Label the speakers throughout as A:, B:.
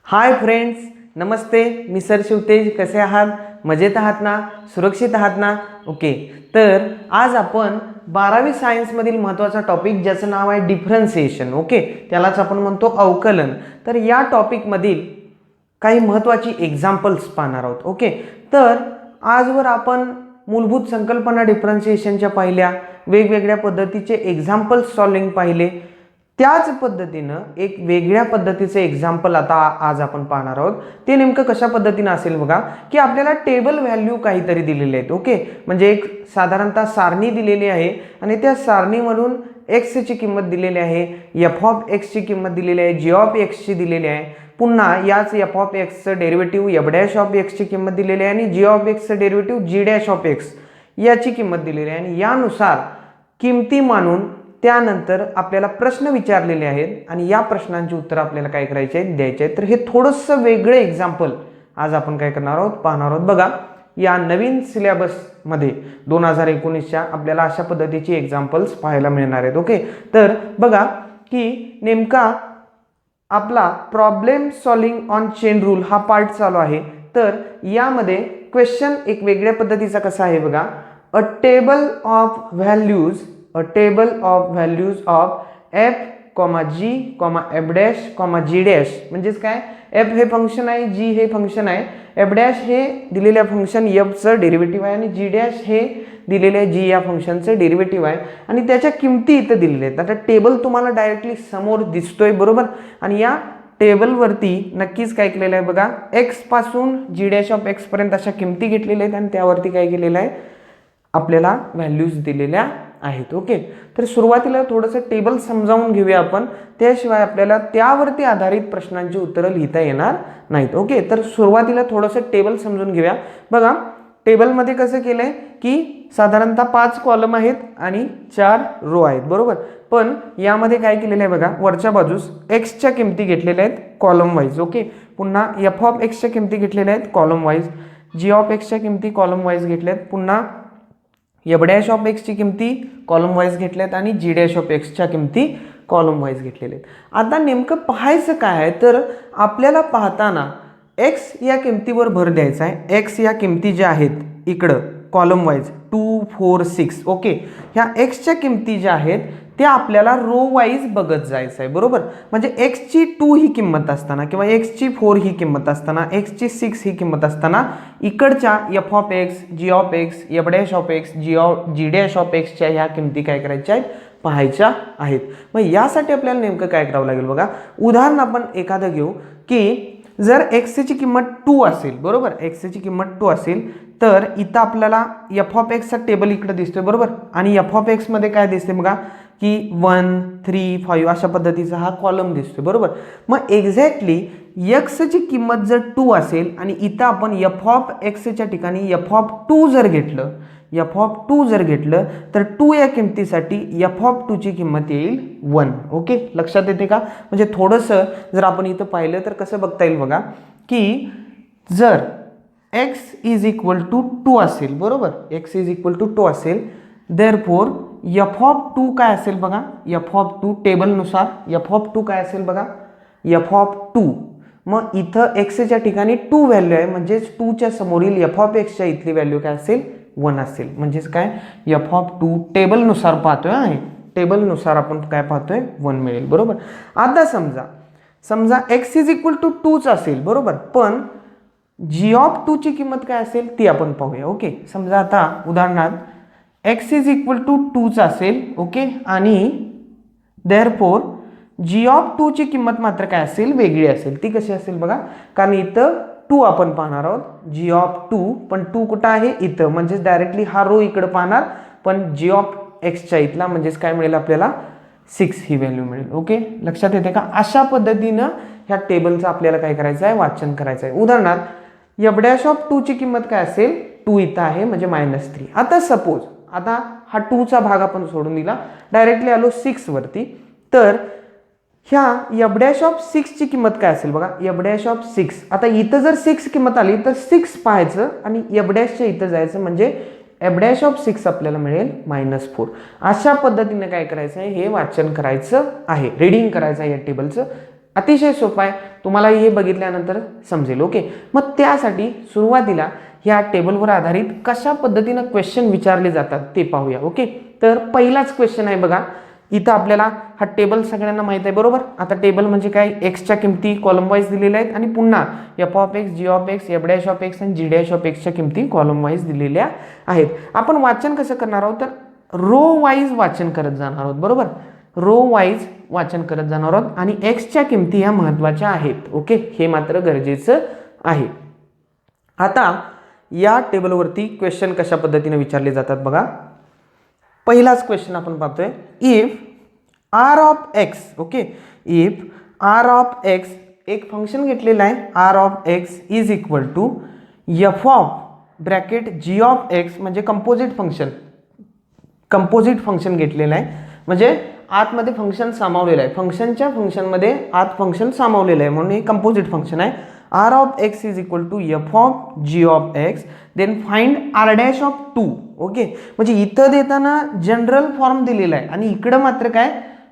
A: Hi friends, नमस्ते. मी sir Shivtej. कसे आहात? मजेत आहात ना? सुरक्षित आहात ना? ओके. तर आज आपण 12वी सायन्समधील महत्त्वाचा टॉपिक ज्याचं नाव आहे डिफरन्सिएशन. ओके, त्यालाच आपण म्हणतो अवकलन. तर या टॉपिकमधील काही महत्त्वाची एक्झाम्पल्स पाहणार आहोत. ओके, तर आजवर आपण मूलभूत संकल्पना डिफरन्सिएशनच्या पाहिल्या, वेगवेगळ्या पद्धतीचे एक्झाम्पल्स सॉल्विंग पाहिले. त्याच पद्धतीनं एक वेगळ्या पद्धतीचे एक्झाम्पल आता आज आपण पाहणार आहोत. ते नेमकं कशा पद्धतीनं असेल बघा, की आपल्याला टेबल व्हॅल्यू काहीतरी दिलेले आहेत. ओके, म्हणजे एक साधारणतः सारणी दिलेली आहे आणि त्या सारणीमधून एक्सची किंमत दिलेली आहे, एफ ऑफ एक्सची किंमत दिलेली आहे, जी ऑफ एक्सची दिलेली आहे. पुन्हा याच एफ ऑफ एक्सचं डेरिव्हेटिव्ह एफ डॅश ऑफ एक्सची किंमत दिलेली आहे आणि जी ऑफ एक्सचं derivative g dash of x याची किंमत दिलेली आहे. आणि यानुसार किमती मानून त्यानंतर आपल्याला प्रश्न विचारलेले आहेत आणि या प्रश्नांची उत्तर आपल्याला काय करायचे आहेत, द्यायचे आहेत. तर हे थोडंसं वेगळं एक्झाम्पल आज आपण काय करणार आहोत, पाहणार आहोत. बघा, या नवीन सिलेबसमध्ये 2019च्या आपल्याला अशा पद्धतीची एक्झाम्पल्स पाहायला मिळणार आहेत. ओके, तर बघा की नेमका आपला problem solving on chain rule हा पार्ट चालू आहे. तर यामध्ये क्वेश्चन एक वेगळ्या पद्धतीचा कसा आहे बघा, a table of values of f g f dash g dash. म्हणजेच काय, एफ हे फंक्शन आहे, जी हे फंक्शन आहे, एफ डॅश हे दिलेल्या फंक्शन एफचं डेरिव्हेटिव्ह आहे आणि जी डॅश हे दिलेल्या जी या फंक्शनचं डेरिव्हेटिव्ह आहे आणि त्याच्या किमती इथं दिलेल्या आहेत. आता टेबल तुम्हाला डायरेक्टली समोर दिसतोय, बरोबर. आणि या टेबलवरती नक्कीच काय केलेलं आहे बघा, एक्स पासून जी डॅश ऑफ एक्स पर्यंत अशा किमती घेतलेल्या आहेत आणि त्यावरती काय केलेलं आहे, आपल्याला व्हॅल्यूज दिलेल्या आहेत. ओके, तर सुरुवातीला थोडंसं टेबल समजावून घेऊया आपण, त्याशिवाय आपल्याला त्यावरती आधारित प्रश्नांची उत्तरं लिहिता येणार नाहीत. ओके, तर सुरुवातीला थोडंसं टेबल समजून घेऊया. बघा, टेबलमध्ये कसं केलंय की साधारणतः 5 कॉलम आहेत आणि 4 रो आहेत, बरोबर. पण यामध्ये काय केलेलं आहे बघा, वरच्या बाजूस एक्सच्या किमती घेतलेल्या आहेत कॉलम वाईज. ओके, पुन्हा एफ ऑफ एक्सच्या किमती घेतलेल्या आहेत कॉलम वाईज, जी ऑफ एक्सच्या किमती कॉलम वाईज घेतल्या आहेत, पुन्हा एफ डॅश ऑफ एक्सची किमती कॉलम वाईज घेतल्यात आणि जी डॅश ऑफ एक्सच्या किमती कॉलम वाईज घेतलेल्या आहेत. आता नेमकं पाहायचं काय आहे, तर आपल्याला पाहताना एक्स या किमतीवर भर द्यायचा आहे. एक्स या किमती ज्या आहेत इकडं कॉलम वाईज 2, 4, 6. ओके, ह्या एक्सच्या किमती ज्या आहेत त्या आपल्याला रो वाईज बघत जायचं आहे, बरोबर. म्हणजे एक्सची 2 ही किंमत असताना किंवा एक्सची 4 ही किंमत असताना, एक्सची 6 ही किंमत असताना इकडच्या f of x, g of x, f dash of x, g dash of एक्सच्या ह्या किमती काय करायच्या आहेत, पाहायच्या आहेत. मग यासाठी आपल्याला नेमकं काय करावं लागेल बघा, उदाहरण आपण एखादं घेऊ की जर एक्सची किंमत 2 असेल, बरोबर, एक्सची किंमत 2 असेल तर इथं आपल्याला एफ ऑफ एक्सचा टेबल इकडे दिसतोय, बरोबर. आणि एफ ऑफ एक्समध्ये काय दिसते बघा की 1, 3, 5 अशा पद्धतीचा हा कॉलम दिसतोय, बरोबर. मग एक्झॅक्टली एक्सची किंमत जर 2 असेल आणि इथं आपण एफ ऑफ एक्सच्या ठिकाणी एफ ऑफ 2 जर घेतलं, तर 2 या किमतीसाठी एफ ऑफ 2 ची किंमत येईल 1. ओके, लक्षात येते का? म्हणजे थोडंसं जर आपण इथं पाहिलं तर कसं बघता येईल बघा, की जर एक्स इज इक्वल टू 2 असेल, बरोबर, एक्स इज इक्वल टू 2 असेल, देअरफॉर एफ ऑफ 2 काय असेल बघा, एफ ऑफ 2 टेबलनुसार एफ ऑफ 2 काय असेल बघा, एफ ऑफ 2. मग इथं एक्सच्या ठिकाणी 2 व्हॅल्यू आहे, म्हणजेच 2च्या समोरील एफ ऑफ एक्सच्या इथली व्हॅल्यू काय असेल, 1 असेल. म्हणजेच काय, एफ ऑफ 2 टेबलनुसार पाहतोय आहे, टेबलनुसार आपण काय पाहतोय, 1 मिळेल, बरोबर. आता समजा एक्स इज इक्वल टू 2च असेल, बरोबर, पण जी ऑफ 2 ची किंमत काय असेल ती आपण पाहूया. ओके, समजा आता उदाहरणार्थ एक्स इज इक्वल टू 2च असेल, ओके, आणि देअरफॉर जी ऑफ 2 ची किंमत मात्र काय असेल, वेगळी असेल. ती कशी असेल बघा, कारण इथं 2 आपण पाहणार आहोत, जी ऑफ 2, पण 2 कुठं आहे, इथं. म्हणजेच डायरेक्टली हा रो इकडं पाहणार, पण जी ऑफ एक्सच्या इथला म्हणजेच काय मिळेल आपल्याला, 6 ही व्हॅल्यू मिळेल. ओके, लक्षात येते का? अशा पद्धतीनं ह्या टेबलचं आपल्याला काय करायचं आहे, वाचन करायचं आहे. उदाहरणार्थ एफ डॅश ऑफ 2 ची किंमत काय असेल, 2 इथं आहे म्हणजे -3. आता सपोज आता हा 2चा भाग आपण सोडून दिला, डायरेक्टली आलो 6 वरती, तर ह्या एफ डॅश ऑफ 6 ची किंमत काय असेल बघा, एफ डॅश ऑफ 6. आता इथं जर 6 किंमत आली तर 6 पाहायचं आणि एफ डॅशच्या इथं जायचं, म्हणजे एफ डॅश ऑफ 6 आपल्याला मिळेल -4. अशा पद्धतीने काय करायचं आहे, हे वाचन करायचं आहे, रीडिंग करायचं आहे या टेबलचं. अतिशय सोपं आहे, तुम्हाला हे बघितल्यानंतर समजेल. ओके, मग त्यासाठी सुरुवातीला ह्या टेबलवर आधारित कशा पद्धतीनं क्वेश्चन विचारले जातात ते पाहूया. ओके, तर पहिलाच क्वेश्चन आहे बघा. इथं आपल्याला हा टेबल सगळ्यांना माहित आहे बरोबर. आता टेबल म्हणजे काय, एक्सच्या किमती कॉलम वाईज दिलेल्या आहेत आणि पुन्हा f of x, g of x, f dash of x आणि जी डॅश ऑफ एक्सच्या किमती कॉलम वाईज दिलेल्या आहेत. आपण वाचन कसं करणार आहोत, तर रो वाईज वाचन करत जाणार आहोत बरोबर. रो वाईज वाचन करत जाणार आहोत आणि एक्सच्या किमती ह्या महत्वाच्या आहेत. ओके, हे मात्र गरजेचं आहे. आता या टेबलवरती क्वेश्चन कशा पद्धतीने विचारले जातात बघा. पहिलाच क्वेश्चन आपण पाहतोय, if r of x. Okay, if r of x एक फंक्शन घेतलेलं आहे, r of x is equal to f of bracket g of x, म्हणजे कंपोजिट फंक्शन घेतलेलं आहे, म्हणजे आतमध्ये फंक्शन सामावलेलं आहे, फंक्शनच्या फंक्शनमध्ये आत फंक्शन सामावलेलं आहे म्हणून हे कंपोजिट फंक्शन आहे. R of x is equal to f of G of x, then find r dash of 2. Okay, म्हणजे इथं देताना जनरल फॉर्म दिलेला आहे आणि इकडं मात्र काय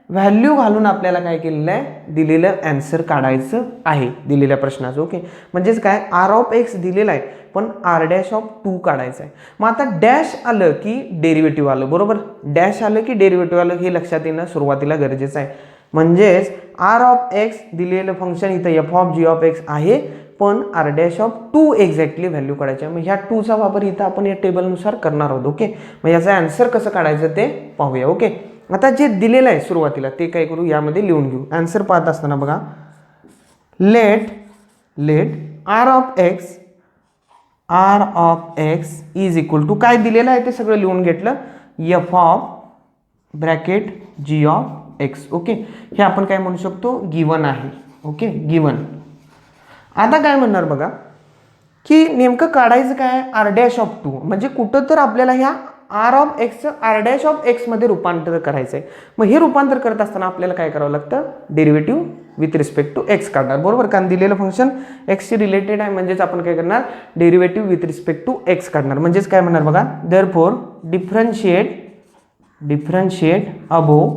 A: व्हॅल्यू घालून आपल्याला काय केलेलं आहे, दिलेलं आन्सर काढायचं आहे दिलेल्या प्रश्नाचं. ओके, म्हणजेच काय, आर ऑफ एक्स दिलेला आहे पण आर डॅश ऑफ 2 काढायचं आहे. मग आता डॅश आलं की डेरिव्हेटिव्ह आलं बरोबर, डॅश आलं की डेरिव्हेटिव्ह आलं हे लक्षात येणं सुरुवातीला गरजेचं आहे. म्हणजेच आर ऑफ एक्स दिलेलं फंक्शन इथं f of G of x आहे पण r dash of 2 exactly value काढायची आहे. मग ह्या 2चा वापर इथं आपण या टेबलनुसार करणार आहोत. ओके, मग याचा आन्सर कसं काढायचं ते पाहूया. ओके, आता जे दिलेलं आहे सुरुवातीला ते काय करू, यामध्ये लिहून घेऊ. आन्सर पाहत असताना बघा, let r of x is equal to काय दिलेलं आहे ते सगळं लिहून घेतलं, f of bracket g of x. Okay, हे आपण काय म्हणू शकतो, गिवन आहे. Okay, given. आता काय म्हणणार बघा की नेमकं काढायचं काय, आर डॅश ऑफ 2, म्हणजे कुठं तर आपल्याला ह्या आर ऑफ एक्सचं आर डॅश ऑफ एक्समध्ये रूपांतर करायचं आहे. मग हे रूपांतर करत असताना आपल्याला काय करावं लागतं, derivative with respect to x काढणार बरोबर, कारण दिलेलं फंक्शन एक्सशी रिलेटेड आहे म्हणजेच आपण काय करणार, derivative with respect to x काढणार. म्हणजेच काय म्हणणार बघा, therefore differentiate above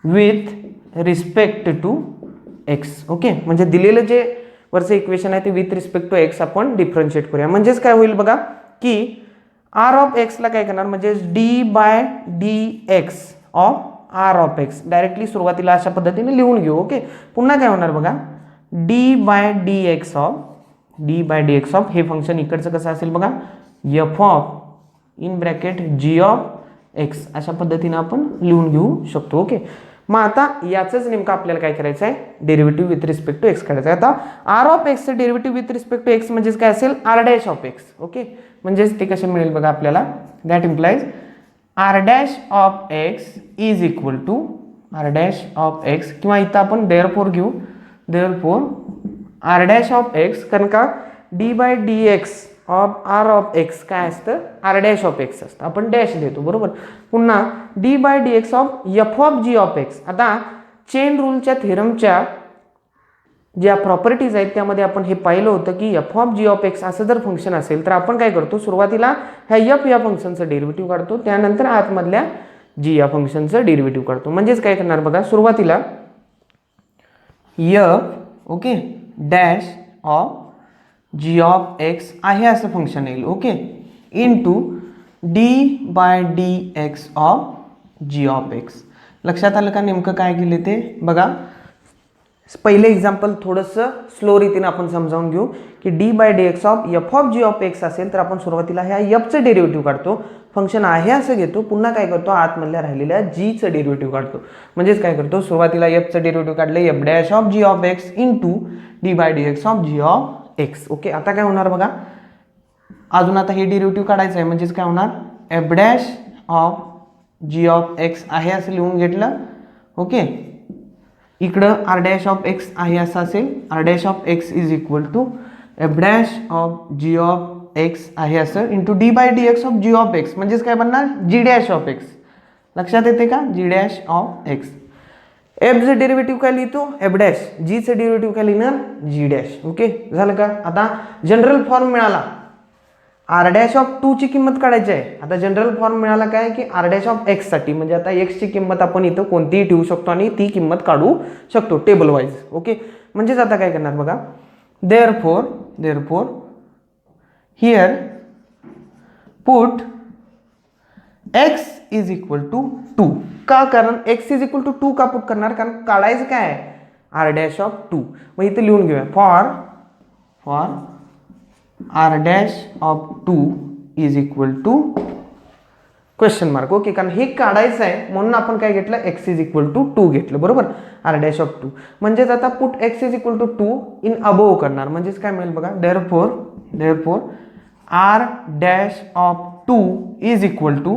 A: with respect to x. Okay, म्हणजे दिलेलं जे वरचं इक्वेशन आहे ते विथ रिस्पेक्ट टू एक्स आपण डिफरन्शिएट करूया. म्हणजेच काय होईल बघा की आर ऑफ एक्सला काय करणार, म्हणजे d by D x of r of x directly सुरुवातीला अशा पद्धतीने लिहून घेऊ. ओके, पुन्हा काय होणार बघा, D by D x of हे फंक्शन इकडचं कसं असेल बघा, f of in bracket g of x अशा पद्धतीने आपण लिहून घेऊ शकतो. ओके, मग आता याचंच नेमकं आपल्याला काय करायचं आहे, derivative with respect to x काढायचं आहे. आता आर ऑफ एक्सचं derivative with respect to x म्हणजेच काय असेल, r dash of x. Okay, म्हणजेच ते कसे मिळेल बघा आपल्याला, that implies r dash of x is equal to r dash of x, किंवा इथं आपण देअरफॉर घेऊ, therefore r dash of x, कारण का d by D x of r of x काय असतं, आर डॅश ऑफ एक्स असतं, आपण डॅश देतो बरोबर. पुन्हा d by D x of f of G of x. आता चेन रूलच्या थेरमच्या ज्या प्रॉपर्टीज आहेत त्यामध्ये आपण हे पाहिलं होतं की f of G of x असं जर फंक्शन असेल तर आपण काय करतो, सुरुवातीला ह्या एफ या फंक्शनचं डेरिव्हेटिव्ह काढतो, त्यानंतर आतमधल्या जी या फंक्शनचं डेरिव्हेटिव्ह काढतो. म्हणजेच काय करणार बघा, सुरुवातीला f okay dash of G of x आहे असं फंक्शन येईल. Okay, into d by D x of G of x. लक्षात आलं का नेमकं काय केले ते बघा. पहिले एक्झाम्पल थोडंसं स्लो रीतीने आपण समजावून घेऊ की d by D x of f of G of x असेल तर आपण सुरुवातीला ह्या एफचं डेरिव्हेटिव्ह काढतो, फंक्शन आहे असं घेतो, पुन्हा काय करतो आतमधल्या राहिलेल्या जीचं डेरिव्हेटिव्ह काढतो. म्हणजेच काय करतो, सुरुवातीला एफचं डेरिव्हेटिव्ह काढलं f dash of G of x into d by D x of G of x. Okay, आता काय होणार बघा, अजून आता हे डेरिव्हेटिव्ह काढायचं आहे म्हणजेच काय होणार, f dash of G of x आहे असं लिहून घेतलं. ओके, इकडं आर डॅश ऑफ एक्स आहे असं असेल, r dash of x is equal to F dash of G of x आहे असं into d by D x of G of x, म्हणजेच काय बनणार, जी डॅश ऑफ एक्स. लक्षात येते का, जी डॅश ऑफ एक्स. एफचं डेरिव्हेटिव्ह काय लिहितो, एफ डॅश, जीचं डेरिव्हेटिव्ह काय लिहिणार, जी डॅश. ओके, झालं का. आता जनरल फॉर्म मिळाला, आर डॅश ऑफ 2 ची किंमत काढायची आहे. आता जनरल फॉर्म मिळाला काय की आर डॅश ऑफ एक्स साठी, म्हणजे आता एक्स ची किंमत आपण इथं कोणतीही ठेवू शकतो आणि ती किंमत काढू शकतो टेबल वाईज. ओके, म्हणजेच आता काय करणार बघा, therefore here put x is equal to 2. का, कारण x इज इक्वल टू 2 का पुट करणार, कारण काढायचं काय आहे आर डॅश ऑफ 2. मग इथे लिहून घेऊया for r dash of 2 is equal to question mark. Okay, कारण हे काढायचं आहे म्हणून आपण काय घेतलं, x इज इक्वल टू 2 घेतलं, बरोबर, आर डॅश ऑफ 2. म्हणजेच आता put x is equal to 2 in above करणार, म्हणजेच काय मिळेल बघा, therefore r dash of 2 is equal to,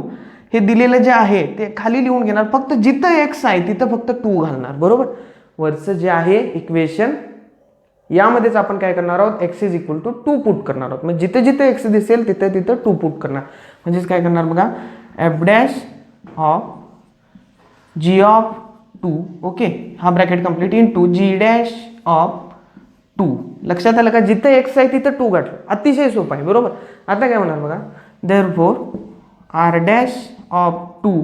A: हे दिलेलं जे आहे ते खाली लिहून घेणार, फक्त जिथं x आहे तिथं फक्त 2 घालणार, बरोबर. वरचं जे आहे इक्वेशन यामध्येच आपण काय करणार आहोत, x is equal to 2 put करणार आहोत. म्हणजे जिथे जिथे x दिसेल तिथे तिथं 2 पुट करणार. म्हणजेच काय करणार बघा, f dash of G of 2, okay, हा bracket complete into G dash of 2. लक्षात आलं का, जिथं x आहे तिथं 2 घातलं, अतिशय सोपं आहे, बरोबर. आता काय होणार बघा, therefore r dash of 2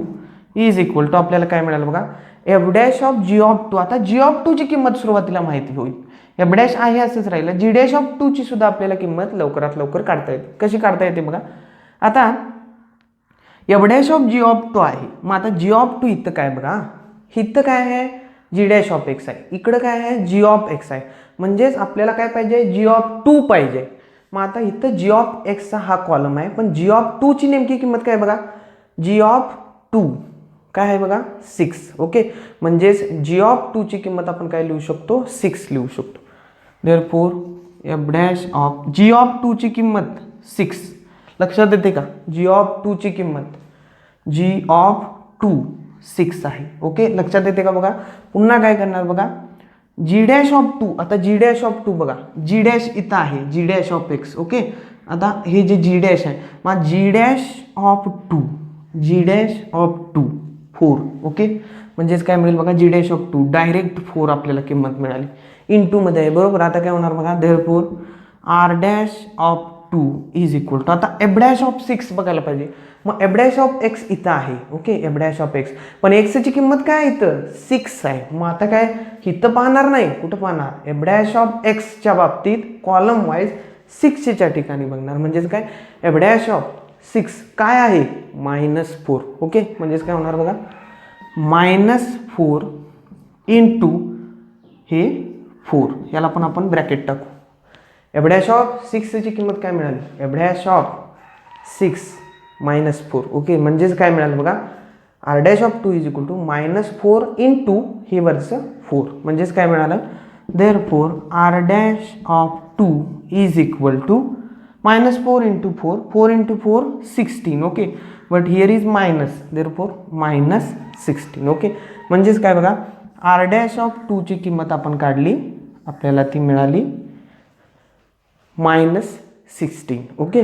A: is equal to, आपल्याला काय मिळालं बघा, f dash of G of 2. आता जी ऑफ 2 ची किंमत सुरुवातीला माहिती होईल, एफ डॅश आहे असंच राहिलं, जी डॅश ऑफ 2 ची सुद्धा आपल्याला किंमत लवकरात लवकर काढता येते. कशी काढता येते बघा, आता f dash of G of 2 आहे, मग आता जी ऑफ 2 इथं काय बघा, इथं काय आहे, जी डॅश ऑफ एक्स आहे, इकडं काय आहे, जी ऑफ एक्स आहे. म्हणजेच आपल्याला काय पाहिजे, जी ऑफ 2 पाहिजे. मग आता इथं जी ऑफ एक्सचा हा कॉलम आहे, पण जी ऑफ 2 ची नेमकी किंमत काय बघा, जी ऑफ 2 काय आहे बघा, 6. ओके, म्हणजेच जी ऑफ 2 ची किंमत आपण काय लिहू शकतो, 6 लिहू शकतो. Therefore f dash of G of 2 ची किंमत 6. लक्षात येते का, जी ऑफ 2 ची किंमत, जी ऑफ 2 6 आहे. ओके, लक्षात येते का बघा. पुन्हा काय करणार बघा, जी डॅश ऑफ 2, आता जी डॅश ऑफ 2 बघा, जी डॅश इथं आहे, g dash of x. Okay, आता हे जे जी डॅश आहे, मग g dash of 2, g dash of 2 4. Okay, म्हणजेच काय मिळेल बघा, जी डॅश ऑफ 2 डायरेक्ट 4 आपल्याला किंमत मिळाली, इन 2 मध्ये आहे, बरोबर. आता काय होणार बघा, therefore r dash of 2 is equal to, आता एफ डॅश ऑफ 6 बघायला पाहिजे. मग एफ डॅश ऑफ एक्स इथं आहे, okay, f dash of x, पण एक्सची किंमत काय इथं 6 आहे. मग आता काय इथं पाहणार नाही, कुठं पाहणार, एफ डॅश ऑफ एक्सच्या बाबतीत कॉलम वाईज 6च्या ठिकाणी बघणार. म्हणजेच काय, एफ डॅश ऑफ 6 काय आहे, -4. ओके, म्हणजेच काय होणार बघा, -4 इंटू हे 4, याला पण आपण ब्रॅकेट टाकू. एफ डॅश ऑफ 6 ची किंमत काय मिळाली, एफ डॅश ऑफ 6 -4. ओके, म्हणजेच काय मिळालं बघा, r dash of 2 is equal to -4 into हे वरचं 4. म्हणजेच काय मिळालं, therefore r dash of 2 is equal to -4 into 4, 4 into 4 16. Okay, but here is minus, therefore -16. Okay, म्हणजेच काय बघा, आर डॅश ऑफ 2 ची किंमत आपण काढली, आपल्याला ती मिळाली -16. ओके,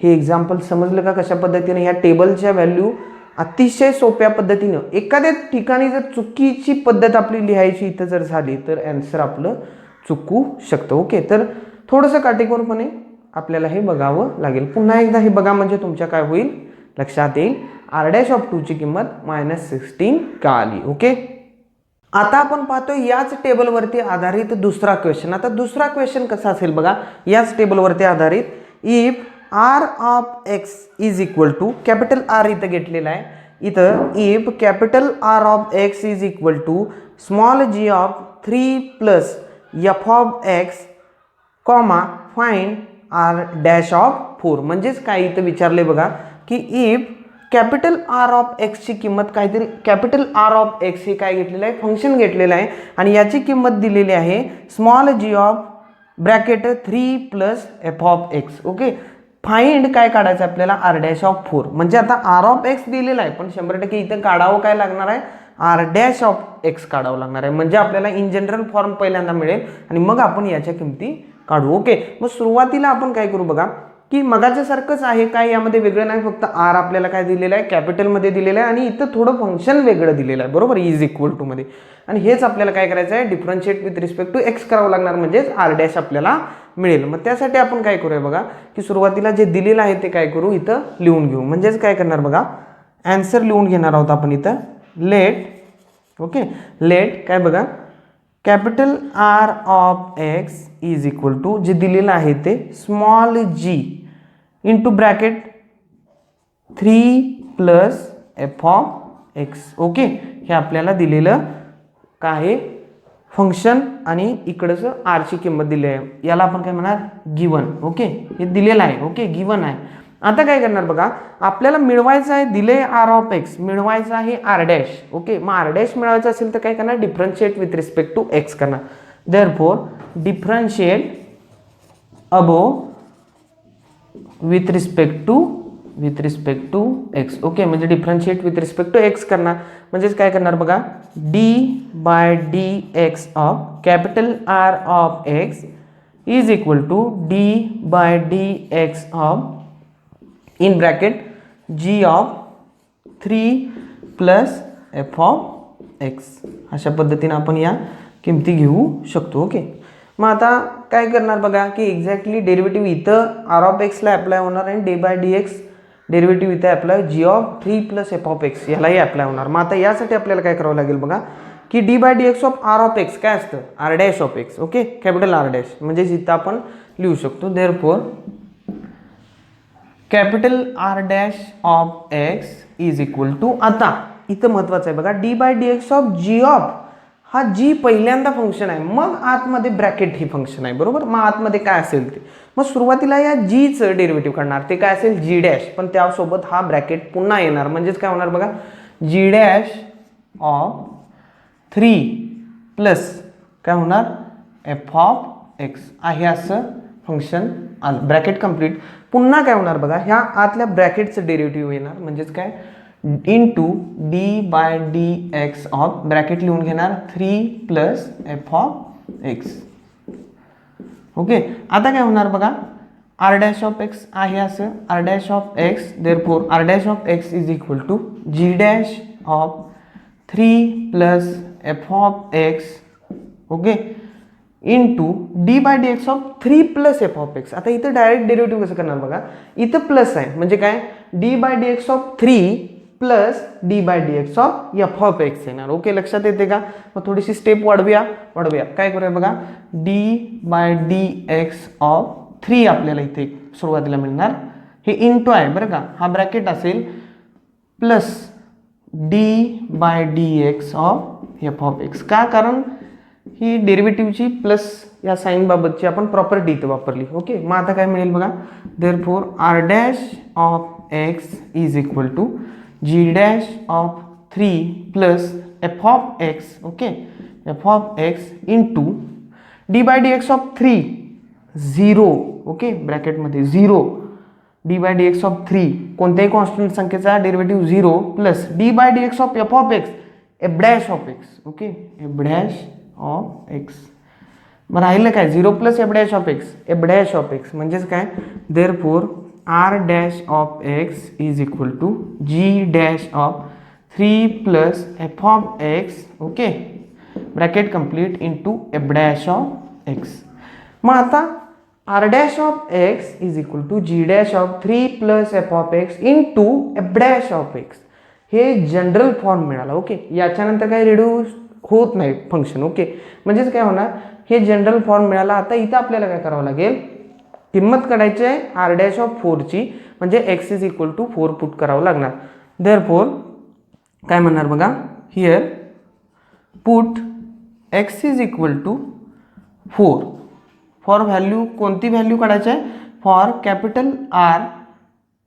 A: हे एक्झाम्पल समजलं का कशा पद्धतीने ह्या टेबलच्या व्हॅल्यू अतिशय सोप्या पद्धतीनं, एखाद्या ठिकाणी जर चुकीची पद्धत आपली लिहायची इथं जर झाली तर आन्सर आपलं चुकू शकतं. ओके, तर थोडंसं काटेकोरपणे आपल्याला हे बघावं लागेल. पुन्हा एकदा हे बघा, म्हणजे तुमच्या काय होईल, लक्षात येईल आर डॅश ऑफ 2 ची किंमत -16 का आली. ओके, आता आपण पाहतोय याच टेबलवरती आधारित दुसरा क्वेश्चन. आता दुसरा क्वेश्चन कसा असेल बघा, याच टेबलवरती आधारित, if r of x is equal to, capital R इथं घेतलेला आहे, इथं if capital R of x is equal to small G of 3 plus f of x comma find r dash of 4. म्हणजेच काय इथं विचारले बघा की इफ कॅपिटल आर ऑफ एक्सची किंमत काहीतरी, कॅपिटल आर ऑफ एक्स हे काय घेतलेलं आहे, फंक्शन घेतलेलं आहे आणि याची किंमत दिलेली आहे small G of bracket 3 plus f of x. Okay, find काय काढायचं आपल्याला, आर डॅश ऑफ 4. म्हणजे आता आर ऑफ एक्स दिलेला आहे, पण 100% इथं काढावं काय लागणार आहे, आर डॅश ऑफ एक्स काढावं लागणार आहे. म्हणजे आपल्याला इन जनरल फॉर्म पहिल्यांदा मिळेल आणि मग आपण याच्या किमती काढू. ओके, मग सुरुवातीला आपण काय करू बघा, की मगाच्या सारखंच आहे, काय यामध्ये वेगळं नाही, फक्त आर आपल्याला काय दिलेलं आहे, कॅपिटलमध्ये दिलेलं आहे आणि इथं थोडं फंक्शन वेगळं दिलेलं आहे, बरोबर, इज इक्वल टू मध्ये. आणि हेच आपल्याला काय करायचं आहे, differentiate with respect to x करावं लागणार, म्हणजेच आर डॅश आपल्याला मिळेल. मग त्यासाठी आपण काय करूया बघा, की सुरुवातीला जे दिलेलं आहे ते काय करू, इथं लिहून घेऊ. म्हणजेच काय करणार बघा, आन्सर लिहून घेणार आहोत आपण इथं. लेट, ओके, लेट काय बघा, capital R of x is equal to जे दिलेलं आहे ते small g into bracket 3 plus f of x. Okay, हे आपल्याला दिलेलं काय फंक्शन आणि इकडचं आरची किंमत दिली आहे, याला आपण काय म्हणणार, गिवन. ओके, हे दिलेलं आहे, ओके, गिवन आहे. आता काय करणार बघा, आपल्याला मिळवायचं आहे, दिले आर ऑफ एक्स, मिळवायचं आहे आर डॅश. ओके, मग आर डॅश मिळवायचं असेल तर काय करणार, differentiate with respect to x करणार. Therefore differentiate above with respect to x. Okay, म्हणजे differentiate with respect to x करणार. म्हणजेच काय करणार बघा, D by D x of capital R of x is equal to D by D x of in bracket g of 3 plus f of x. अशा पद्धतीने आपण या किमती घेऊ शकतो. ओके, मग आता काय करणार बघा, की एक्झॅक्टली डेरिव्हेटिव्ह इथं आर ऑफ एक्सला अप्लाय होणार आणि d by D x derivative इथे apply g of 3 plus f of x यालाही अप्लाय होणार. मग आता यासाठी आपल्याला काय करावं लागेल बघा, की d by D x of r of x काय असतं, r dash of x. Okay, capital R dash, म्हणजे इथं आपण लिहू शकतो. Therefore capital R dash of x is equal to, आता इथं महत्वाचं आहे बघा, D by D x of G of, हा जी पहिल्यांदा फंक्शन आहे, मग आतमध्ये ब्रॅकेट ही फंक्शन आहे, बरोबर. मग आतमध्ये काय असेल ते, मग सुरुवातीला या जीचं डेरिव्हेटिव्ह काढणार, ते काय असेल, जी डॅश, पण त्यासोबत हा ब्रॅकेट पुन्हा येणार. म्हणजेच काय होणार बघा, जी डॅश ऑफ 3 प्लस काय होणार, एफ ऑफ एक्स आहे असं फंक्शन आलं, ब्रॅकेट कंप्लीट. पुन्हा काय होणार बघा, ह्या आतल्या ब्रॅकेटचं डेरिव्हेटिव्ह येणार. म्हणजेच काय, into d by D x of bracket लिहून घेणार 3 plus f of x. Okay, आता काय होणार बघा, आर डॅश ऑफ एक्स आहे असं, r dash of x, therefore r dash of x is equal to G dash of 3 plus f of x. Okay, into d by D x of 3 plus f of x. आता इथं direct derivative कसं करणार बघा, इथं plus आहे म्हणजे काय, d by D x of 3 plus d by D x of f of x येणार. ओके, लक्षात येते का. मग थोडीशी स्टेप वाढवूया. काय करूया बघा, D by D x of 3 आपल्याला इथे सुरुवातीला मिळणार, हे इंटू आहे बरं का, हा ब्रॅकेट असेल, plus d by D x of f of x. का, कारण ही डेरिव्हेटिव्हची प्लस या साईन बाबतची आपण प्रॉपर्टी इथे वापरली. ओके, मग आता काय मिळेल बघा, therefore r dash of x is equal to G dash of 3 plus f of x. Okay, f of x into d by D x of 3 0. Okay, ब्रॅकेटमध्ये 0, d by D x of 3 कोणत्याही constant संख्येचा derivative 0 plus d by D x of f of x f dash of x. Okay, f dash of x. मग राहिलं काय, 0 plus F dash of x, f dash of x. म्हणजेच काय, therefore r dash of x is equal to G dash of 3 plus f of x. Okay, bracket complete into f dash of x. मग आता r dash of x is equal to G dash of 3 plus f of x into f dash of x, हे general form मिळाला. Okay, याच्यानंतर काय reduce होत नाही function. Okay, म्हणजेच काय होणार, हे जनरल फॉर्म मिळाला. आता इथं आपल्याला काय करावं लागेल, किंमत काढायची आहे आर डॅश ऑफ 4 ची, म्हणजे x is equal to 4 put करावं लागणार. देअरफॉर काय म्हणणार बघा, here put x is equal to 4 for value, कोणती व्हॅल्यू काढायची आहे, for capital R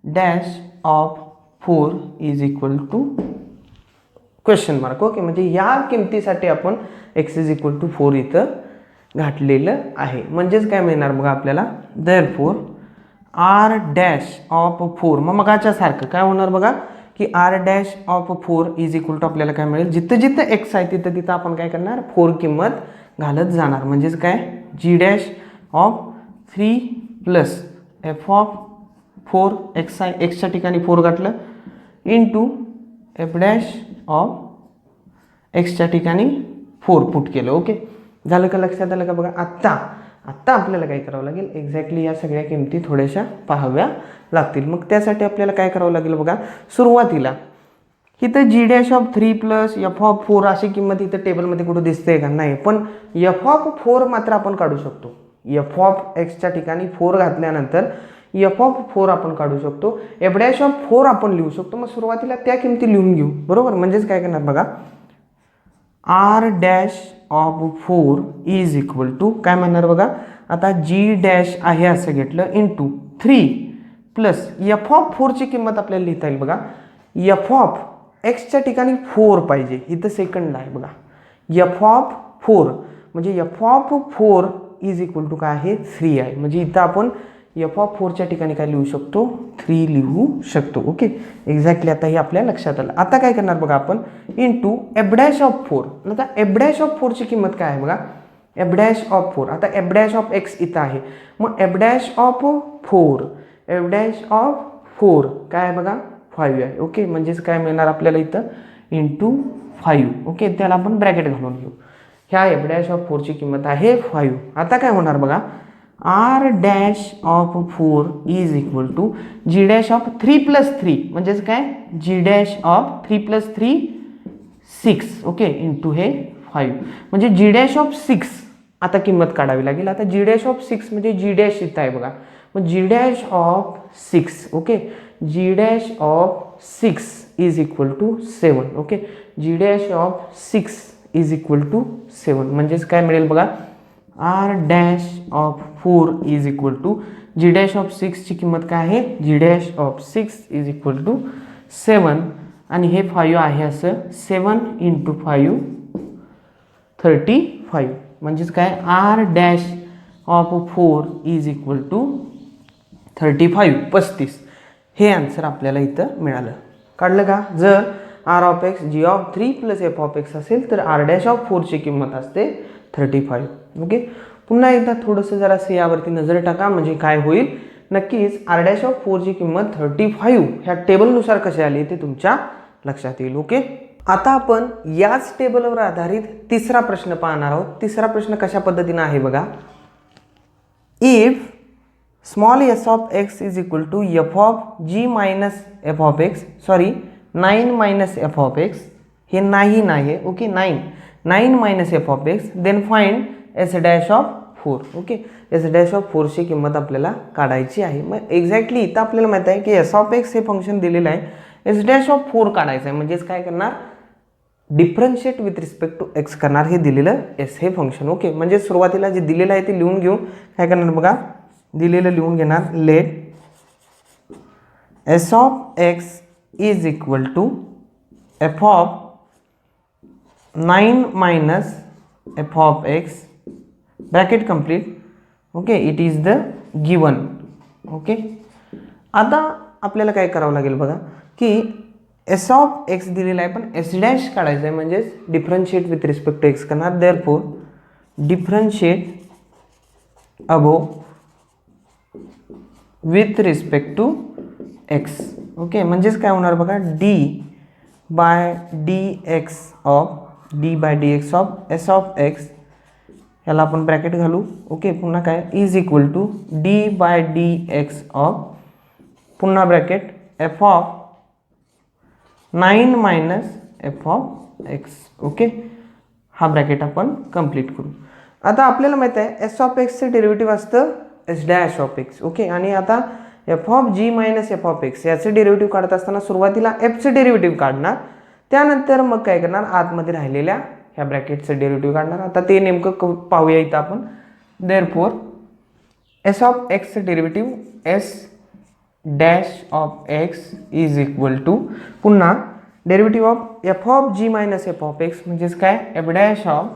A: dash of 4 is equal to question mark. Okay, म्हणजे या किमतीसाठी आपण एक्स इज इक्वल टू 4 इथं घातलेलं आहे. म्हणजेच काय मिळणार बघा आपल्याला, देअरफॉर आर डॅश ऑफ 4, मगाच्या सारखं काय होणार बघा, की r dash of 4 is equal to आपल्याला काय मिळेल, जिथं जिथं एक्स आहे तिथं तिथं आपण काय करणार, 4 किंमत घालत जाणार. म्हणजेच काय, जी dash of 3 plus f of 4 x आहे, एक्सच्या ठिकाणी 4 घातलं इंटू एफ डॅश ऑफ एक्सच्या ठिकाणी 4 पुट केलं. ओके, झालं का, लक्षात आलं का? बघा आत्ता आपल्याला काय करावं लागेल, एक्झॅक्टली या सगळ्या किमती थोड्याशा पाहाव्या लागतील. मग त्यासाठी आपल्याला काय करावं लागेल बघा, सुरुवातीला इथं g dash of 3 plus f of 4 अशी किंमत इथं टेबलमध्ये कुठं दिसते का? नाही. पण एफ ऑफ 4 मात्र आपण काढू शकतो. एफ ऑफ एक्सच्या ठिकाणी 4 घातल्यानंतर एफ ऑफ 4 आपण काढू शकतो. एफ डॅश ऑफ 4 आपण लिहू शकतो. मग सुरुवातीला त्या किमती लिहून घेऊ, बरोबर. म्हणजेच काय करणार बघा, r dash of 4 is equal to काय म्हणणार बघा, आता जी डॅश आहे असं घेतलं इंटू 3 प्लस एफ ऑफ 4ची किंमत आपल्याला लिहिता येईल बघा. एफ ऑफ एक्सच्या ठिकाणी 4 पाहिजे, इथं सेकंडला आहे बघा. एफ ऑफ 4 म्हणजे f of 4 is equal to काय आहे, 3 आहे. म्हणजे इथं आपण एफ ऑफ 4च्या ठिकाणी काय लिहू शकतो, 3 लिहू शकतो. ओके, एक्झॅक्टली आता हे आपल्या लक्षात आलं. आता काय करणार बघा आपण, इंटू एफ डॅश ऑफ 4. आता एफ डॅश ऑफ 4ची किंमत काय आहे बघा, एफ डॅश ऑफ 4. आता एफ डॅश ऑफ एक्स इथं आहे, मग F dash of 4, F dash of 4 काय आहे बघा, 5 आहे. ओके, म्हणजेच काय मिळणार आपल्याला इथं, इंटू 5. ओके, त्याला आपण ब्रॅकेट घालून घेऊ. ह्या एफ डॅश ऑफ 4ची किंमत आहे 5. आता काय होणार बघा, r dash of 4 is equal to G dash of 3 plus 3 म्हणजेच काय, जी dash of 3 plus 3 6. Okay, into हे 5 म्हणजे जी डॅश ऑफ 6. आता किंमत काढावी लागेल. आता जी डॅश ऑफ 6 म्हणजे जी डॅश इथं आहे बघा, मग g dash of 6. Okay, g dash of 6 is equal to 7. Okay, g dash of 6 is equal to 7 म्हणजेच काय मिळेल बघा, r dash of 4 is equal to G dash of 6ची किंमत काय आहे, g dash of 6 is equal to 7 आणि हे 5 आहे असं 7 इंटू 5 35 म्हणजेच काय, r dash of 4 is equal to 35. हे आन्सर आपल्याला इथं मिळालं. काढलं का? जर r of x g of 3 plus f of x असेल तर आर डॅश ऑफ 4ची किंमत असते 35. ओके, पुन्हा एकदा थोडंसं जरासं यावरती नजर टाका म्हणजे काय होईल, नक्कीच आर डॅश ऑफ 4ची किंमत 35 ह्या टेबलनुसार कशी आली ते तुमच्या लक्षात येईल. ओके, आता आपण याच टेबलवर आधारित तिसरा प्रश्न पाहणार आहोत. तिसरा प्रश्न कशा पद्धतीने आहे बघा, if small s of x is equal to f of g minus f of x, sorry 9 minus f of x, हे नाही आहे. Okay, 9 minus f of x, then find S dash of 4. Okay, s dash of 4ची किंमत आपल्याला काढायची आहे. मग exactly इथं आपल्याला माहित आहे की एस ऑफ एक्स हे फंक्शन दिलेलं आहे, एस डॅश ऑफ 4 काढायचं आहे. म्हणजेच काय करणार, differentiate with respect to x करणार हे दिलेलं एस हे फंक्शन. ओके, म्हणजे सुरुवातीला जे दिलेलं आहे ते लिहून घेऊ. काय करणार बघा, दिलेलं लिहून घेणार, let s of x is equal to f of 9 minus f of x bracket complete. Okay, it is the given. Okay, आता आपल्याला काय करावं लागेल बघा की एस ऑफ एक्स दिलेला आहे पण एस डॅश काढायचं आहे, म्हणजेच differentiate with respect to x करणार. Therefore differentiate above with respect to x. Okay, म्हणजेच काय होणार बघा, D by D x of S of x, याला आपण ब्रॅकेट घालू. ओके, पुन्हा काय, is equal to D by D x of पुन्हा bracket f of 9 minus f of x. Okay, हा ब्रॅकेट आपण कंप्लीट करू. आता आपल्याला माहित आहे एस ऑफ एक्सचं डेरिव्हेटिव्ह असतं S dash of x. Okay, आणि आता f of g minus f of x याचं डेरिव्हेटिव्ह काढत असताना सुरुवातीला एफचं डेरिव्हेटिव्ह काढणार, त्यानंतर मग काय करणार, आतमध्ये राहिलेल्या ह्या ब्रॅकेटचं डेरिव्हेटिव्ह काढणार. आता ते नेमकं पाहूया इथं आपण. देअरफॉर एस ऑफ एक्सचं derivative s dash of x is equal to पुन्हा derivative of f of g minus f of x म्हणजेच काय, f dash of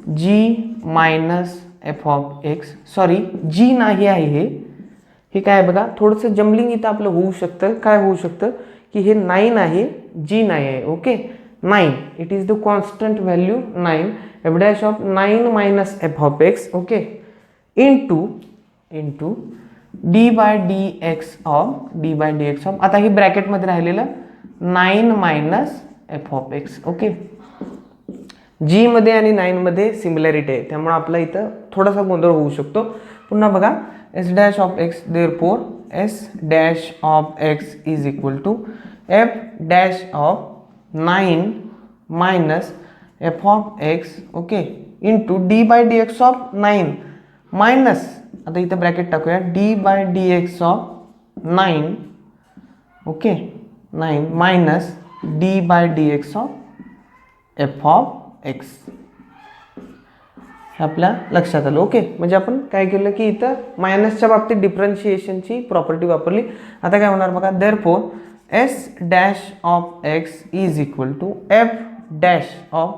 A: g minus f of x, sorry g नाही आहे हे काय आहे बघा, थोडंसं जम्बलिंग इथं आपलं होऊ शकतं. काय होऊ शकतं की हे 9 आहे, जी नाही आहे. Okay, 9 it is the constant value 9, f dash of 9 minus f of x. Okay, into d by D x of आता ही ब्रॅकेटमध्ये राहिलेलं 9 minus f of x. Okay, g मध्ये आणि 9 मध्ये सिमिलॅरिटी आहे, त्यामुळे आपला इथं थोडासा गोंधळ होऊ शकतो. पुन्हा बघा, S dash of x therefore S dash of x is equal to F dash of 9 minus f of x. Okay, into d by D x of 9 minus, आता इथं ब्रॅकेट टाकूया, d by D x of 9. Okay, 9 minus d by D x of f of x. हे आपल्या लक्षात आलं. Okay, म्हणजे आपण काय केलं की इथं मायनसच्या बाबतीत डिफरन्शिएशनची प्रॉपर्टी वापरली. आता काय होणार बघा, therefore S dash of x is equal to F dash of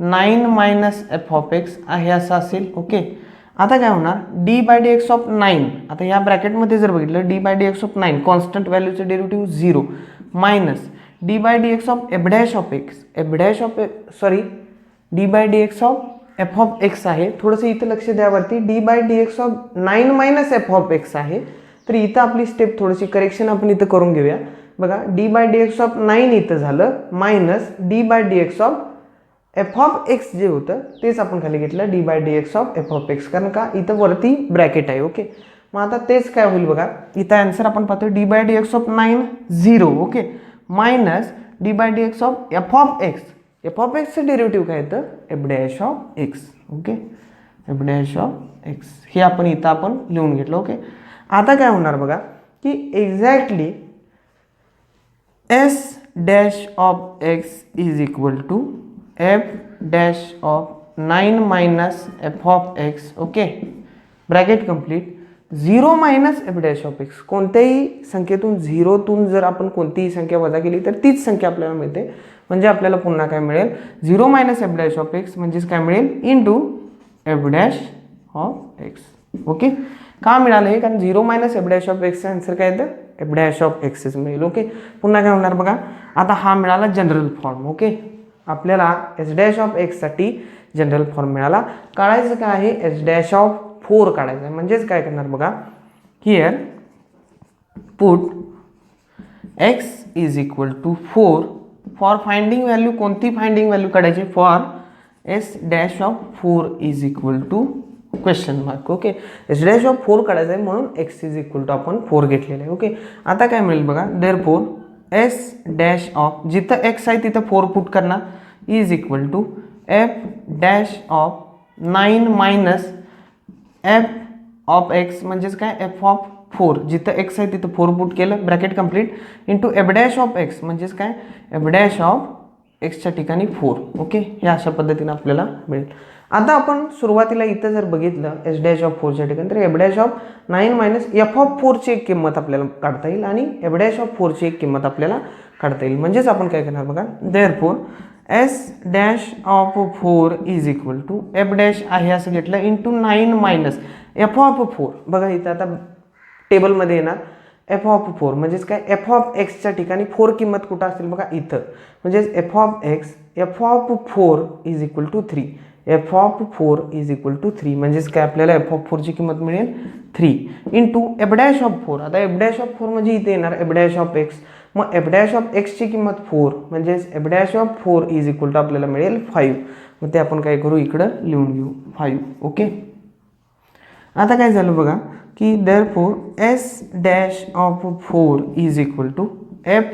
A: 9 minus f of x आहे असं असेल. ओके, आता काय होणार, d by D x of 9, आता ह्या ब्रॅकेटमध्ये जर बघितलं d by D x of 9 constant व्हॅल्यूचं derivative 0 minus d by D x of f dash of x, d by D x of f of x आहे. थोडंसं इथं लक्ष द्यावरती, d by D x of 9 minus f of x आहे. तर इथं आपली step थोडीशी करेक्शन आपण इथं करून घेऊया. बघा, D by D x of 9 इथं झालं minus d by D x of f of x जे होतं तेच आपण खाली घेतलं d by D x of f of x, कारण का इथं वरती ब्रॅकेट आहे. ओके, मग आता तेच काय होईल बघा, इथं आन्सर आपण पाहतो d by D x of 9 0. Okay, minus d by D x of f of x, F of एक्सचं डेरिव्हेटिव्ह काय येतं, f dash of x. Okay, f dash of x हे आपण इथं आपण लिहून घेतलं. ओके, आता काय होणार बघा की exactly s dash of x is equal to F dash of 9 minus f of x. Okay, bracket complete, 0 minus f dash of x. कोणत्याही संख्येतून 0तून जर आपण कोणतीही संख्या वजा केली तर तीच संख्या आपल्याला मिळते. म्हणजे आपल्याला पुन्हा काय मिळेल, 0 minus f dash of x म्हणजेच काय मिळेल, into f dash of x. Okay, का मिळालं हे, कारण 0 मायनस एफ डॅश ऑफ एक्सचं आन्सर काय येतं, एफ डॅश ऑफ एक्सच मिळेल. ओके, पुन्हा काय होणार बघा, आता हा मिळाला जनरल फॉर्म. ओके, आपल्याला एस डॅश ऑफ एक्ससाठी जनरल फॉर्म मिळाला. काढायचं काय आहे, एस डॅश ऑफ 4 काढायचं आहे. म्हणजेच काय करणार बघा, here put x is equal to 4 for finding value. कोणती फाइंडिंग व्हॅल्यू काढायची, for s dash of 4 is equal to question mark. Okay, s dash of 4 काढायचं आहे म्हणून एक्स इज इक्वल टू आपण 4 घेतलेलं आहे. ओके, आता काय मिळेल बघा, देअरफॉर एस डॅश ऑफ, जिथं एक्स आहे तिथं 4 पुट करणार, is equal to F dash of 9 minus f of x म्हणजेच काय, एफ ऑफ 4, जिथं एक्स आहे तिथं 4 पुट केलं, bracket complete, into f dash of x म्हणजेच काय, एफ डॅश ऑफ एक्सच्या ठिकाणी 4. ओके, हे अशा पद्धतीने आपल्याला मिळेल. आता आपण सुरुवातीला इथं जर बघितलं एस डॅश ऑफ 4च्या ठिकाणी, तर f dash of 9 minus f of 4ची एक किंमत आपल्याला काढता येईल आणि एफ डॅश ऑफ 4ची एक किंमत आपल्याला काढता येईल. म्हणजेच आपण काय करणार बघा, therefore S dash of 4 is equal to F dash आहे असं घेतलं, इंटू 9 मायनस एफ ऑफ 4. बघा इथं आता टेबलमध्ये येणार एफ ऑफ 4 म्हणजेच काय, एफ ऑफ एक्सच्या ठिकाणी 4 किंमत कुठं असेल बघा इथं, म्हणजेच F of x F of 4 is equal to 3, F of 4 is equal to 3 म्हणजेच काय, आपल्याला एफ ऑफ 4ची किंमत मिळेल 3 इंटू एफ डॅश ऑफ 4. आता एफ डॅश ऑफ 4 म्हणजे इथे येणार एफ डॅश ऑफ एक्स, मग एफ डॅश ऑफ एक्सची किंमत 4 म्हणजेच F dash of 4 is equal to आपल्याला मिळेल 5. मग ते आपण काय करू, इकडं लिहून घेऊ 5. ओके, आता काय झालं बघा की therefore S dash of 4 is equal to F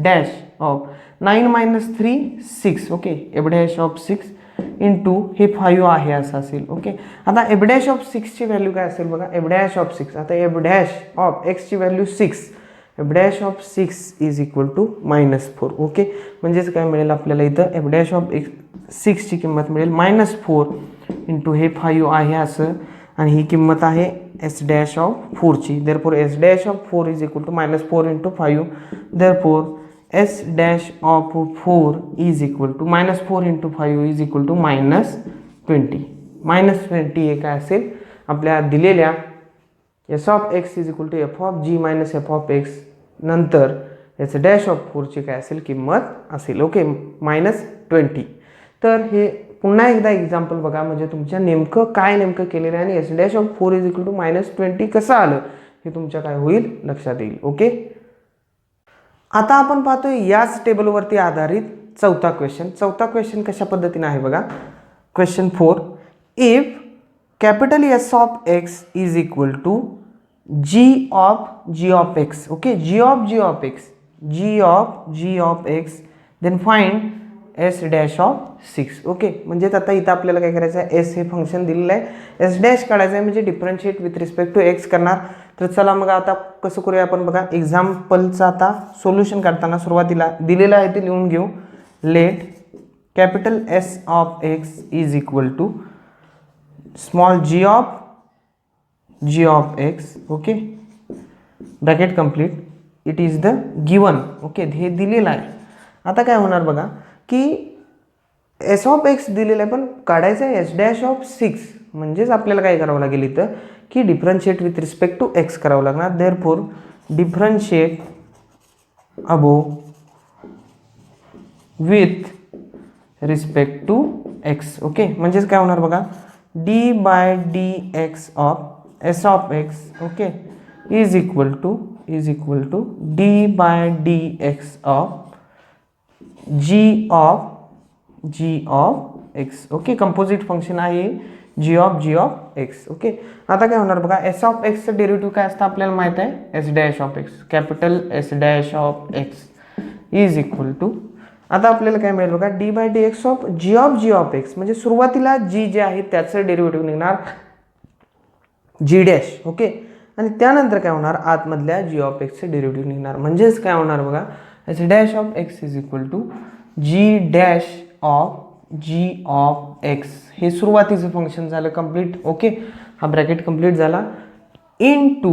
A: dash of 9 minus 3 6. Okay, f dash of 6 into हे 5 आहे असं असेल. ओके, आता एफ डॅश ऑफ 6ची व्हॅल्यू काय असेल बघा, एफ डॅश ऑफ 6, आता एफ डॅश ऑफ एक्सची value 6, f dash of 6 is equal to -4. Okay, म्हणजेच काय मिळेल आपल्याला इथं एफ डॅश ऑफ 6ची किंमत मिळेल -4 इंटू हे 5 आहे असं, आणि ही किंमत आहे एस डॅश ऑफ 4ची. Therefore S dash of 4 is equal to -4 into 5. Therefore S dash of 4 is equal to -4 into 5 is equal to -20. -20 हे काय असेल, आपल्या दिलेल्या s of x is equal to f of g minus f of x नंतर s dash of 4ची काय असेल किंमत असेल. ओके, -20. तर हे पुन्हा एकदा एक्झाम्पल बघा, म्हणजे तुमच्या नेमकं केलेलं आहे आणि S dash of 4 is equal to -20 कसं आलं हे तुमच्या काय होईल लक्षात येईल. ओके, आता आपण पाहतोय याच टेबलवरती आधारित चौथा क्वेश्चन. चौथा क्वेश्चन कशा पद्धतीने आहे बघा. Question 4, if capital S of x is equal to G of x. Okay, G of x then find S dash of 6. Okay, म्हणजेच आता इथं आपल्याला काय करायचं आहे, एस हे फंक्शन दिलेलं आहे, एस डॅश काढायचं आहे म्हणजे differentiate with respect to x करणार. तर चला मग आता कसं करूया आपण बघा. एक्झाम्पलचं आता सोल्युशन काढताना सुरुवातीला दिलेलं आहे ते लिहून घेऊ. Let capital S of x is equal to small G of x. Okay, bracket complete, it is the given. Okay, हे दिलेलं आहे. आता काय होणार बघा की एस ऑफ एक्स दिलेलं आहे पण काढायचं आहे एस डॅश ऑफ 6. म्हणजेच आपल्याला काय करावं लागेल इथं की differentiate with respect to x करावं लागणार. Therefore differentiate above with respect to x. Okay, म्हणजेच काय होणार बघा, D by D x of S of x. Okay, is equal to D by D x of G of x. Okay, composite function आहे G of x. Okay, आता काय होणार बघा, S of एक्सचं डेरिव्हेटिव्ह काय असतं आपल्याला माहित आहे, S dash of X. Capital S dash of x is equal to, आता आपल्याला काय मिळेल बघा, D by D x of G of x. म्हणजे सुरुवातीला जी जे आहे त्याचं डेरिव्हेटिव्ह निघणार जी डॅश. ओके, आणि त्यानंतर काय होणार, आतमधल्या जी ऑफ एक्सचं डेरिव्हेटिव्ह निघणार. म्हणजेच काय होणार बघा, S dash of x is equal to G dash of G of x. हे सुरुवातीचं फंक्शन झालं कंप्लीट. ओके, हा ब्रॅकेट कंप्लीट झाला. Into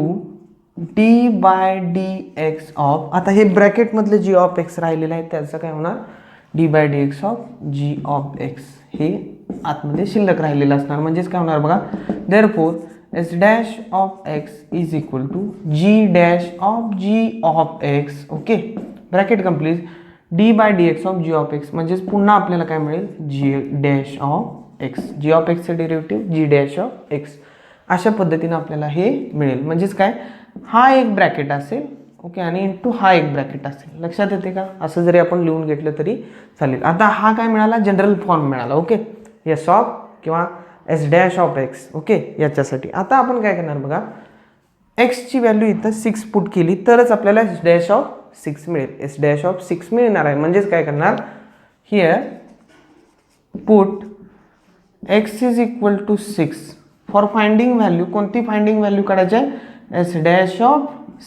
A: D by D x of, आता हे ब्रॅकेटमधलं जी ऑफ एक्स राहिलेलं आहे त्याचं काय होणार, d by D x of G of x. हे आतमध्ये शिल्लक राहिलेलं असणार. म्हणजेच काय होणार बघा, therefore S dash of x is equal to G dash of G of x. Okay, bracket complete, d by D x of G of x. म्हणजेच पुन्हा आपल्याला काय मिळेल, g dash of x. G of एक्सचं derivative g dash of x. अशा पद्धतीनं आपल्याला हे मिळेल. म्हणजेच काय, हा एक ब्रॅकेट असेल. ओके, आणि इंटू हा एक ब्रॅकेट असेल. लक्षात येते का, असं जरी आपण लिहून घेतलं तरी चालेल. आता हा काय मिळाला, जनरल फॉर्म मिळाला. ओके, एस ऑफ किंवा S dash of x. Okay, याच्यासाठी आता आपण काय करणार बघा, एक्सची व्हॅल्यू इथं 6 पुट केली तरच आपल्याला एस डॅश ऑफ 6 मिळेल. एस डॅश ऑफ 6 मिळणार आहे. म्हणजेच काय करणार, here put x is equal to 6 for finding value. कोणती फाइंडिंग व्हॅल्यू काढायची आहे, S dash of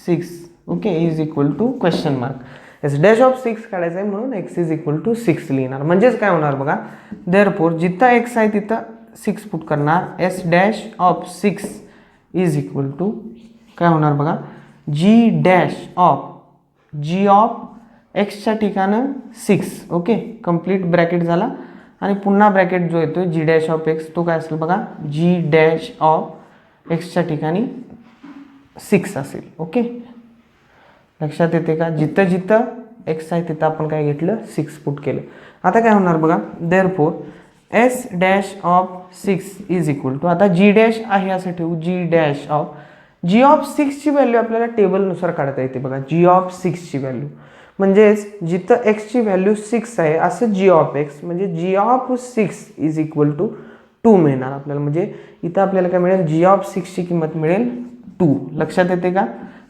A: 6. Okay, is equal to question mark. S dash of 6 काढायचं आहे म्हणून एक्स इज इक्वल टू 6 लिहिणार. म्हणजेच काय होणार बघा, देअरफॉर जिथं एक्स आहे तिथं 6 पुट करणार. S dash of 6 is equal to काय होणार बघा, G dash of G of एक्सच्या ठिकाणं 6. ओके, कंप्लीट ब्रॅकेट झाला. आणि पुन्हा ब्रॅकेट जो येतो जी डॅश ऑफ एक्स तो काय असेल बघा, जी डॅश ऑफ एक्सच्या ठिकाणी 6 असेल. ओके, लक्षात येते का, जिथं जिथं एक्स आहे तिथं आपण काय घेतलं, 6 पुट केलं. आता काय होणार बघा, therefore S dash of 6 is equal to, आता जी डॅश आहे असं ठेवू, g dash of G of 6ची व्हॅल्यू आपल्याला टेबलनुसार काढता येते बघा. जी ऑफ 6ची व्हॅल्यू म्हणजेच जिथं एक्सची व्हॅल्यू 6 आहे असं जी ऑफ एक्स, म्हणजे जी ऑफ 6 इज इक्वल टू 2 मिळणार आपल्याला. म्हणजे इथं आपल्याला काय मिळेल, जी ऑफ 6ची किंमत मिळेल 2. लक्षात येते का,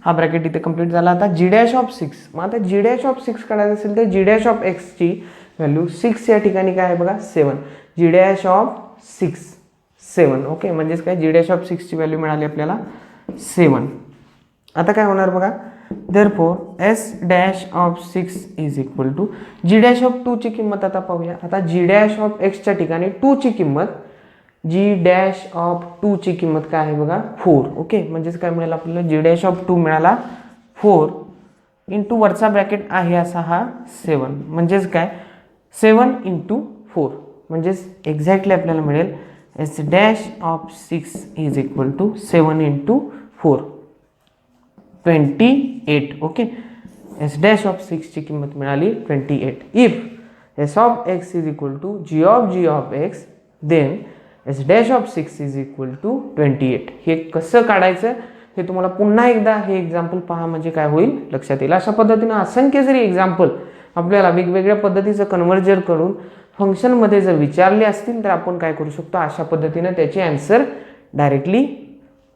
A: हा ब्रॅकेट इथे कंप्लीट झाला. आता जी डॅश ऑफ 6, मग आता जी डॅश ऑफ 6 काढायचं असेल तर जी डॅश ऑफ एक्सची व्हॅल्यू 6 या ठिकाणी काय आहे बघा, 7. जी डॅश ऑफ 6 7. ओके, म्हणजेच काय, जी डॅश ऑफ 6ची व्हॅल्यू मिळाली आपल्याला 7. आता काय होणार बघा, therefore S dash of 6 is equal to G dash of 2 ची किंमत आता पाहूया. आता जी डॅश ऑफ एक्सच्या ठिकाणी 2 ची किंमत, जी डॅश ऑफ 2 ची किंमत काय आहे बघा, 4. ओके, म्हणजेच काय मिळेल आपल्याला, जी डॅश ऑफ 2 मिळाला 4 इंटू वरचा ब्रॅकेट आहे असा हा 7. म्हणजेच काय, 7 इंटू 4. म्हणजेच एक्झॅक्टली आपल्याला मिळेल s dash of 6 is equal to 7 into 4 28. Okay, s dash of 6ची किंमत मिळाली 28. If s of x is equal to G of x then s dash of 6 is equal to 28. हे कसं काढायचं हे तुम्हाला पुन्हा एकदा हे एक्झाम्पल पहा म्हणजे काय होईल लक्षात येईल. अशा पद्धतीनं असंख्य जरी एक्झाम्पल आपल्याला वेगवेगळ्या पद्धतीचं कन्व्हर्जन करून फंक्शनमध्ये जर विचारले असतील तर आपण काय करू शकतो, अशा पद्धतीनं त्याची आन्सर डायरेक्टली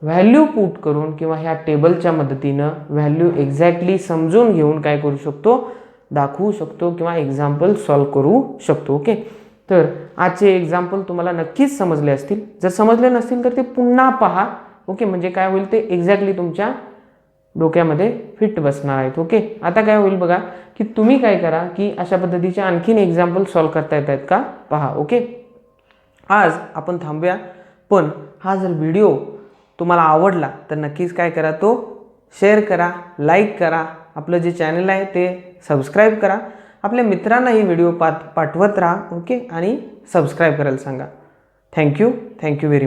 A: व्हॅल्यू पुट करून किंवा ह्या टेबलच्या मदतीनं व्हॅल्यू एक्झॅक्टली समजून घेऊन काय करू शकतो, दाखवू शकतो किंवा एक्झाम्पल सॉल्व्ह करू शकतो. ओके, तर आजचे एक्झाम्पल तुम्हाला नक्कीच समजले असतील. जर समजले नसतील तर ते पुन्हा पहा. ओके, म्हणजे काय होईल ते एक्झॅक्टली तुमच्या डोक्यामध्ये फिट बसणार आहेत. ओके, आता काय होईल बघा की तुम्ही काय करा की अशा पद्धतीचे आणखीन एक्झाम्पल सॉल्व्ह करता येत आहेत का पहा. ओके, आज आपण थांबूया. पण हा जर व्हिडिओ तुम्हाला आवडला तर नक्कीच काय करा, तो शेअर करा, लाईक करा, आपलं जे चॅनल आहे ते सबस्क्राईब करा, आपल्या मित्रांनाही व्हिडिओ पाठवत राहा. ओके, आणि सबस्क्राईब करायला सांगा. Thank you very much.